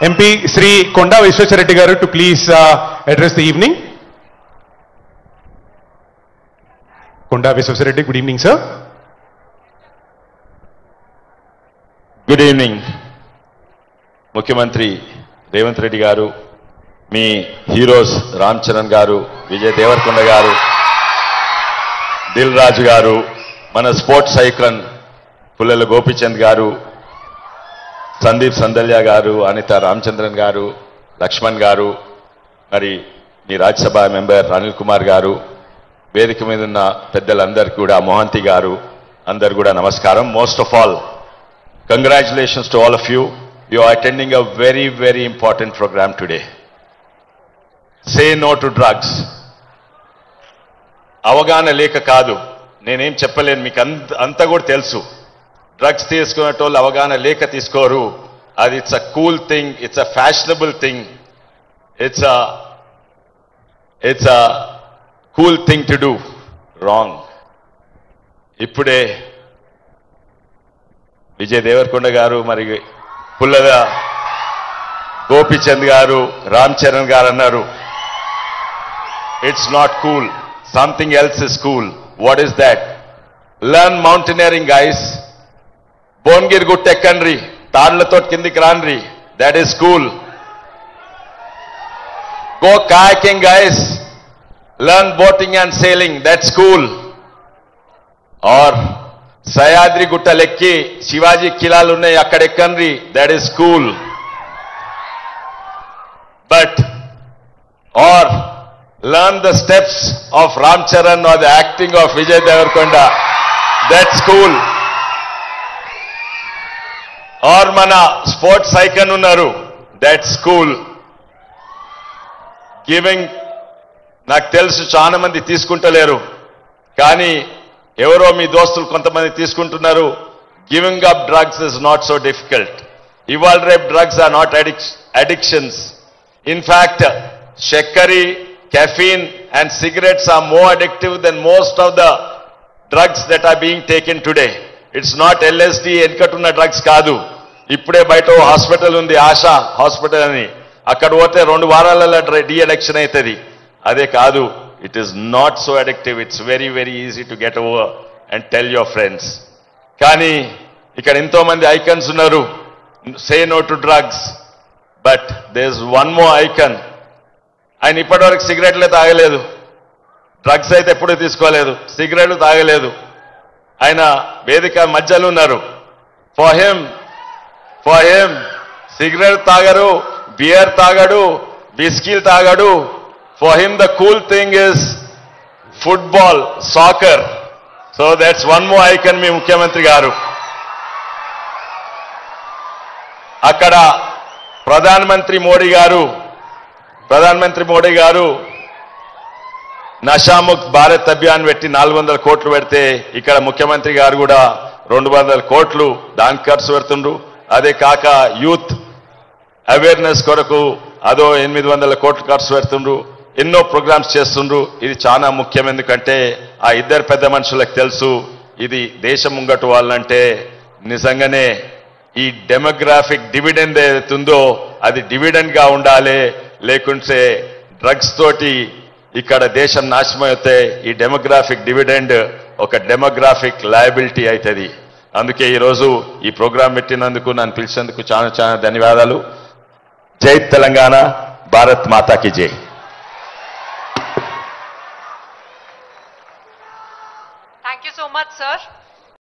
MP Sri Konda Vishweswara Reddy garu to please address the evening. Konda Vishweswara Reddy, good evening, sir. Good evening, Mukhyamantri Revanth Reddy garu, me heroes Ram Charan గారు, విజయ్ దేవరకొండ గారు, దిల్ రాజు గారు, మన sports icon Pullela Gopichand గారు, సందీప్ సందల్య గారు, అనిత రామచంద్రన్ గారు, లక్ష్మణ్ గారు, మరి మీ రాజ్యసభ మెంబర్ అనిల్ కుమార్ గారు, వేదిక మీద ఉన్న పెద్దలందరికీ కూడా, మోహంతి గారు, అందరు కూడా నమస్కారం. Most of all congratulations to all of you. You are attending a very very important programme today. Say no to drugs. అవగాహన లేక కాదు, నేనేం చెప్పలేను, మీకు అంతా కూడా తెలుసు. డ్రగ్స్ తీసుకునేటోళ్ళు అవగాహన లేక తీసుకోరు. అది it's a cool thing, it's a fashionable thing, it's a cool thing to do. Wrong. ఇప్పుడే విజయ్ దేవరకొండ గారు, మరి పుల్లల గోపీచంద్ గారు, రామ్ చరణ్ గారు అన్నారు, it's not cool, something else is cool. What is that? Learn mountaineering, guys. Bongir guttu ekkanri, తాళ్లతో కిందికి రాన్రి, that is cool. Go kayaking, guys. Learn boating and sailing, that's cool. Or సయాద్రి గుట్టలెక్కి Shivaji కిలాలు ఉన్నాయి, అక్కడ ఎక్కండి, that is cool. But or learn the steps of Ram Charan or the acting of Vijay Devarkonda, that's cool. Or mana sports icon unnaru, that's cool. Giving, నాకు తెలుసు చాలా మంది తీసుకుంటలేరు, కానీ ఎవరో మీ దోస్తులు కొంతమంది తీసుకుంటున్నారు. Giving up drugs is not so difficult. ఇవాళ రేపు drugs are not addictions. In fact, shakari, caffeine and cigarettes are more addictive than most of the drugs that are being taken today. It's not LSD, ఎన్కటున్న drugs కాదు. ఇప్పుడే బయట hospital ఉంది, ASHA hospital అని, అక్కడ పోతే 2 వారాలలో డీ అడిక్షన్ అవుతుంది. అదే కాదు, it is not so addictive. It's very very easy to get over and tell your friends. కానీ ఇక్కడ ఎంతో మంది ఐకన్స్ ఉన్నారు, say no to drugs. But there is one more icon. ఆయన ఇప్పటివరకు సిగరెట్లే తాగలేదు, డ్రగ్స్ అయితే ఎప్పుడూ తీసుకోలేదు, సిగరెట్లు తాగలేదు. ఆయన వేదిక మధ్యలో ఉన్నారు. ఫర్ హిమ్ సిగరెట్ తాగరు, బియర్ తాగడు, బిస్కీలు తాగడు. For him the cool thing is football, soccer. So that's one more icon మీ ముఖ్యమంత్రి గారు. అక్కడ ప్రధానమంత్రి మోడీ గారు నషాముక్త్ భారత్ అభియాన్ పెట్టి 400 కోట్లు పెడితే, ఇక్కడ ముఖ్యమంత్రి గారు కూడా 200 కోట్లు దానికి ఖర్చు పెడుతుండ్రు. అదే కాక యూత్ అవేర్నెస్ కొరకు అదో 800 కోట్లు ఖర్చు పెడుతుండ్రు. ఎన్నో ప్రోగ్రామ్స్ చేస్తుండ్రు. ఇది చాలా ముఖ్యం, ఎందుకంటే ఆ ఇద్దరు పెద్ద మనుషులకు తెలుసు, ఇది దేశం ముంగటు వాళ్ళంటే నిజంగానే ఈ డెమోగ్రాఫిక్ డివిడెండ్ ఏదైతుందో అది డివిడెండ్ గా ఉండాలి. లేకుంటే డ్రగ్స్ తోటి ఇక్కడ దేశం నాశనం అయితే ఈ డెమోగ్రాఫిక్ డివిడెండ్ ఒక డెమోగ్రాఫిక్ లయబిలిటీ అవుతుంది. అందుకే ఈరోజు ఈ ప్రోగ్రాం పెట్టినందుకు, నన్ను పిలిచినందుకు చాలా చాలా ధన్యవాదాలు. జై తెలంగాణ, భారత్ మాతాకి జై. Thank you so much, sir.